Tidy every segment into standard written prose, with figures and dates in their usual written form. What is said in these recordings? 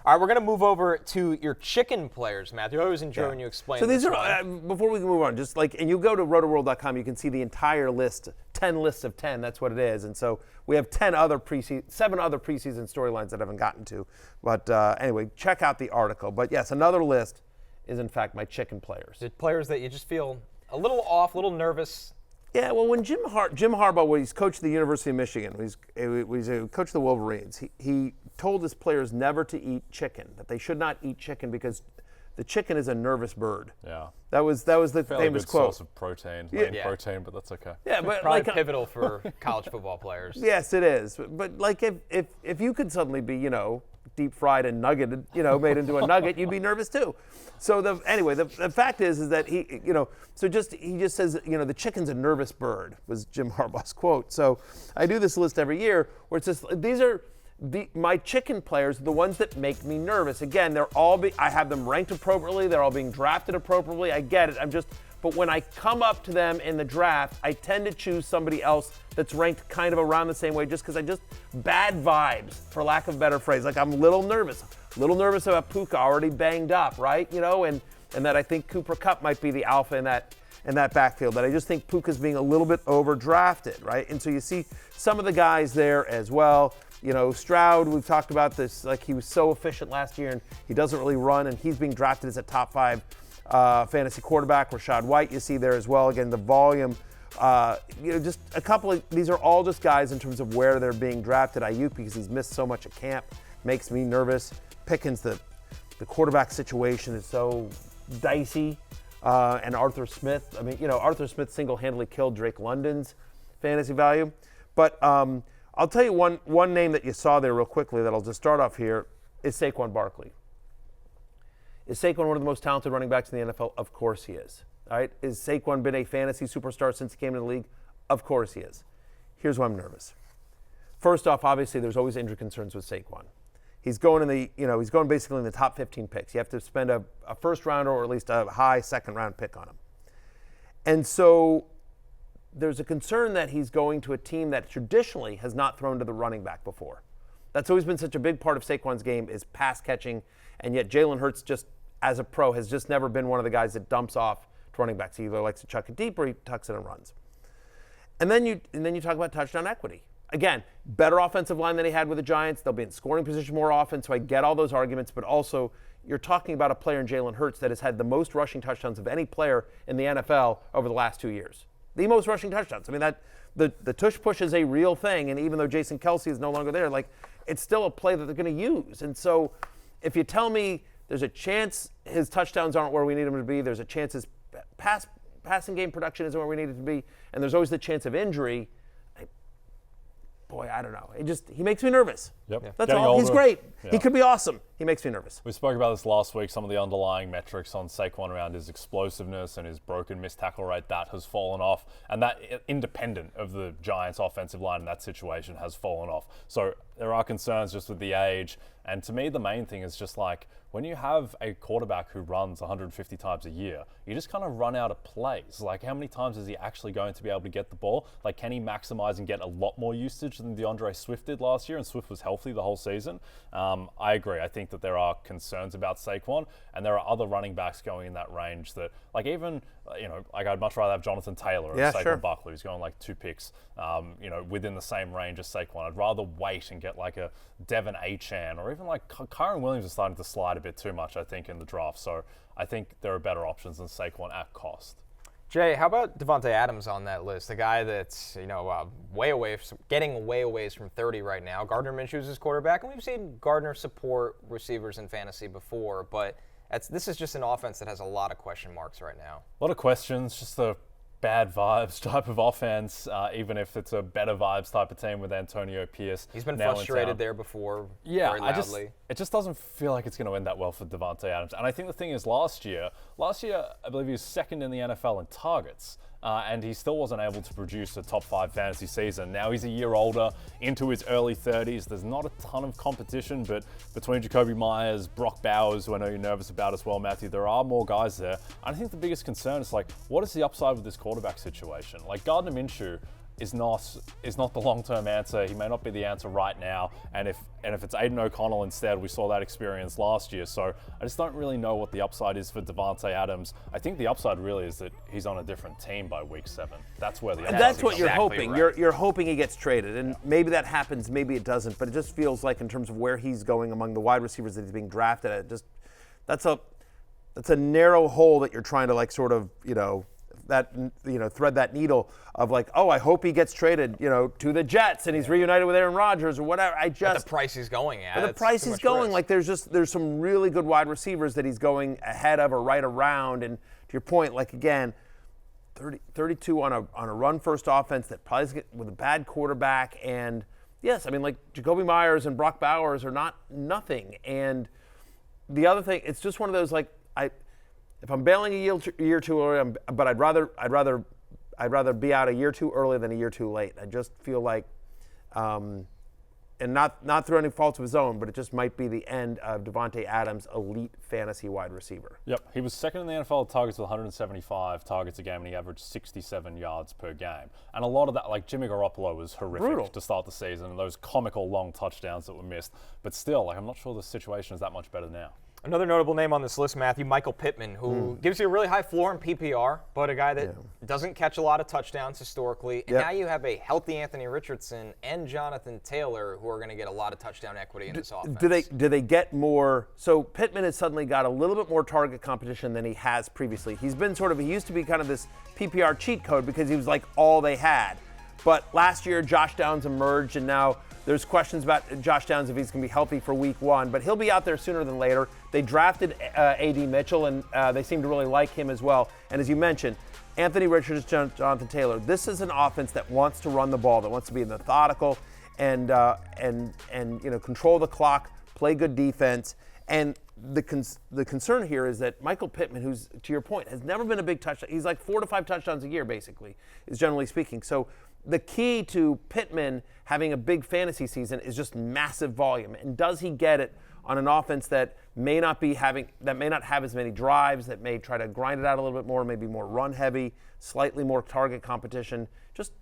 All right, we're going to move over to your chicken players, Matthew. I always enjoy when you explain So these this are, one. before we move on, just like, and you go to rotoworld.com, you can see the entire list, 10 lists of 10, that's what it is. And so we have 7 other preseason storylines that I haven't gotten to. But anyway, check out the article. But yes, another list is in fact my chicken players. The players that you just feel a little off, a little nervous. Yeah, well, when Jim Harbaugh, when he's coached the University of Michigan, he's a coach of the Wolverines, he told his players never to eat chicken, that they should not eat chicken because the chicken is a nervous bird. Yeah. That was the Fairly famous good quote. source of protein, protein, but that's okay. Yeah, but Probably like pivotal for college football players. yes, it is. But like if you could suddenly be, deep fried and nuggeted, made into a nugget, you'd be nervous too. So the fact is that he just says, the chicken's a nervous bird was Jim Harbaugh's quote. So I do this list every year where it's just these are my chicken players, the ones that make me nervous. Again, I have them ranked appropriately. They're all being drafted appropriately. I get it. But when I come up to them in the draft, I tend to choose somebody else that's ranked kind of around the same way just because bad vibes, for lack of a better phrase. Like I'm a little nervous about Puka already banged up, right? And that I think Cooper Kupp might be the alpha in that backfield. That I just think Puka's being a little bit overdrafted, right? And so you see some of the guys there as well. Stroud, we've talked about this, like he was so efficient last year and he doesn't really run and he's being drafted as a top 5 fantasy quarterback. Rashad White you see there as well. Again, the volume, just a couple of, these are all just guys in terms of where they're being drafted. Ayuk, because he's missed so much at camp, makes me nervous. Pickens, the quarterback situation is so dicey. And Arthur Smith, Arthur Smith single-handedly killed Drake London's fantasy value. But I'll tell you one name that you saw there real quickly that I'll just start off here is Saquon Barkley. Is Saquon one of the most talented running backs in the NFL? Of course he is. All right. Is Saquon been a fantasy superstar since he came into the league? Of course he is. Here's why I'm nervous. First off, obviously, there's always injury concerns with Saquon. He's going he's going basically in the top 15 picks. You have to spend a first rounder or at least a high second round pick on him. And so there's a concern that he's going to a team that traditionally has not thrown to the running back before. That's always been such a big part of Saquon's game is pass catching, and yet Jalen Hurts just as a pro has just never been one of the guys that dumps off to running backs. He either likes to chuck it deep or he tucks it and runs. And then you talk about touchdown equity. Again, better offensive line than he had with the Giants. They'll be in scoring position more often, so I get all those arguments, but also you're talking about a player in Jalen Hurts that has had the most rushing touchdowns of any player in the NFL over the last 2 years. The most rushing touchdowns. I mean, the tush push is a real thing, and even though Jason Kelce is no longer there, it's still a play that they're going to use. And so if you tell me there's a chance his touchdowns aren't where we need them to be, there's a chance his passing game production isn't where we need it to be, and there's always the chance of injury, I don't know. He makes me nervous. Yep. Yeah. That's Getting all. older. He's great. Yeah. He could be awesome. He makes me nervous. We spoke about this last week, some of the underlying metrics on Saquon around his explosiveness and his broken missed tackle rate, that has fallen off. And that, independent of the Giants' offensive line in that situation, has fallen off. So there are concerns just with the age. And to me, the main thing is just when you have a quarterback who runs 150 times a year, you just kind of run out of plays. How many times is he actually going to be able to get the ball? Can he maximize and get a lot more usage than DeAndre Swift did last year? And Swift was healthy the whole season. I agree. I think that there are concerns about Saquon, and there are other running backs going in that range that, I'd much rather have Jonathan Taylor or Saquon Barkley, who's going 2 picks, within the same range as Saquon. I'd rather wait and get a Devin Achane, or even Kyron Williams is starting to slide a bit too much, I think, in the draft. So I think there are better options than Saquon at cost. Jay, how about Davante Adams on that list? A guy that's getting way away from 30 right now. Gardner Minshew's his quarterback, and we've seen Gardner support receivers in fantasy before, but this is just an offense that has a lot of question marks right now. A lot of questions, just a bad vibes type of offense, even if it's a better vibes type of team with Antonio Pierce. He's been frustrated there before, very loudly. It just doesn't feel like it's going to end that well for Davante Adams. And I think the thing is last year, I believe he was second in the NFL in targets. And he still wasn't able to produce a top 5 fantasy season. Now he's a year older, into his early 30s. There's not a ton of competition, but between Jacoby Myers, Brock Bowers, who I know you're nervous about as well, Matthew, there are more guys there. And I think the biggest concern is what is the upside with this quarterback situation? Gardner Minshew is not the long-term answer. He may not be the answer right now. And if it's Aiden O'Connell instead, we saw that experience last year. So I just don't really know what the upside is for Davante Adams. I think the upside really is that he's on a different team by week 7. That's where the upside And that's what is. you're exactly hoping. right. You're hoping he gets traded, and maybe that happens, maybe it doesn't. But it just feels like, in terms of where he's going among the wide receivers that he's being drafted at, that's a narrow hole that you're trying to thread that needle of I hope he gets traded, to the Jets and he's reunited with Aaron Rodgers or whatever. But the price he's going at. But the price he's going, there's some really good wide receivers that he's going ahead of or right around. And to your point, again, 32 on a run-first offense that probably is with a bad quarterback. And yes, Jacoby Myers and Brock Bowers are not nothing. And the other thing, it's just one of those if I'm bailing a year too early, but I'd rather be out a year too early than a year too late. I just feel like, and not through any faults of his own, but it just might be the end of Davante Adams' elite fantasy wide receiver. Yep, he was second in the NFL targets with 175 targets a game, and he averaged 67 yards per game. And a lot of that, Jimmy Garoppolo was horrific Brutal to start the season, and those comical long touchdowns that were missed. But still, I'm not sure the situation is that much better now. Another notable name on this list, Matthew, Michael Pittman, who gives you a really high floor in PPR, but a guy that doesn't catch a lot of touchdowns historically. And now you have a healthy Anthony Richardson and Jonathan Taylor who are going to get a lot of touchdown equity in this offense. Do they get more? So Pittman has suddenly got a little bit more target competition than he has previously. He's been he used to be kind of this PPR cheat code because he was all they had. But last year, Josh Downs emerged, and now there's questions about Josh Downs if he's going to be healthy for week 1. But he'll be out there sooner than later. They drafted A.D. Mitchell, and they seem to really like him as well. And as you mentioned, Anthony Richardson, Jonathan Taylor, this is an offense that wants to run the ball, that wants to be methodical and control the clock, play good defense. And the concern here is that Michael Pittman, who's, to your point, has never been a big touchdown. He's 4 to 5 touchdowns a year, basically, is generally speaking. So the key to Pittman having a big fantasy season is just massive volume. And does he get it on an offense that may not have as many drives, that may try to grind it out a little bit more, maybe more run heavy, slightly more target competition? Just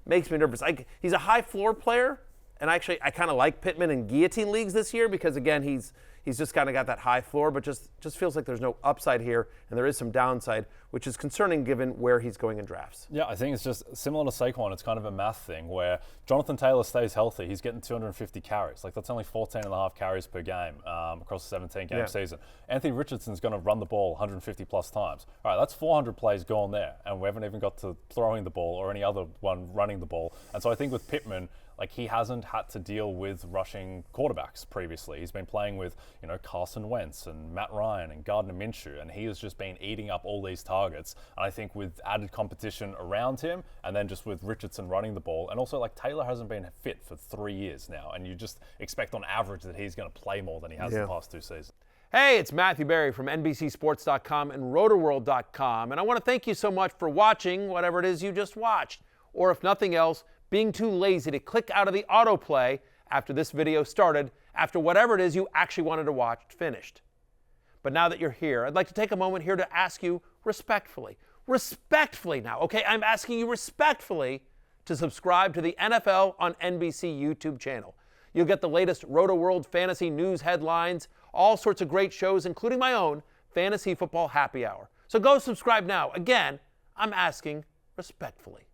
makes me nervous. He's a high floor player, and I kind of like Pittman in guillotine leagues this year because, again, he's just kind of got that high floor, but just feels like there's no upside here, and there is some downside, which is concerning given where he's going in drafts. Yeah, I think it's just similar to Saquon. It's kind of a math thing where Jonathan Taylor stays healthy. He's getting 250 carries. That's only 14.5 carries per game across a 17-game season. Anthony Richardson's going to run the ball 150 plus times. All right, that's 400 plays gone there, and we haven't even got to throwing the ball or any other one running the ball. And so I think with Pittman, he hasn't had to deal with rushing quarterbacks previously. He's been playing with, Carson Wentz and Matt Ryan and Gardner Minshew, and he has just been eating up all these targets. And I think with added competition around him, and then just with Richardson running the ball, and also Taylor hasn't been fit for 3 years now, and you just expect on average that he's going to play more than he has in the past 2 seasons. Hey, it's Matthew Berry from NBCSports.com and RotoWorld.com, and I want to thank you so much for watching whatever it is you just watched, or if nothing else, being too lazy to click out of the autoplay after this video started, after whatever it is you actually wanted to watch finished. But now that you're here, I'd like to take a moment here to ask you respectfully now, okay? I'm asking you respectfully to subscribe to the NFL on NBC YouTube channel. You'll get the latest Roto-World fantasy news headlines, all sorts of great shows, including my own Fantasy Football Happy Hour. So go subscribe now. Again, I'm asking respectfully.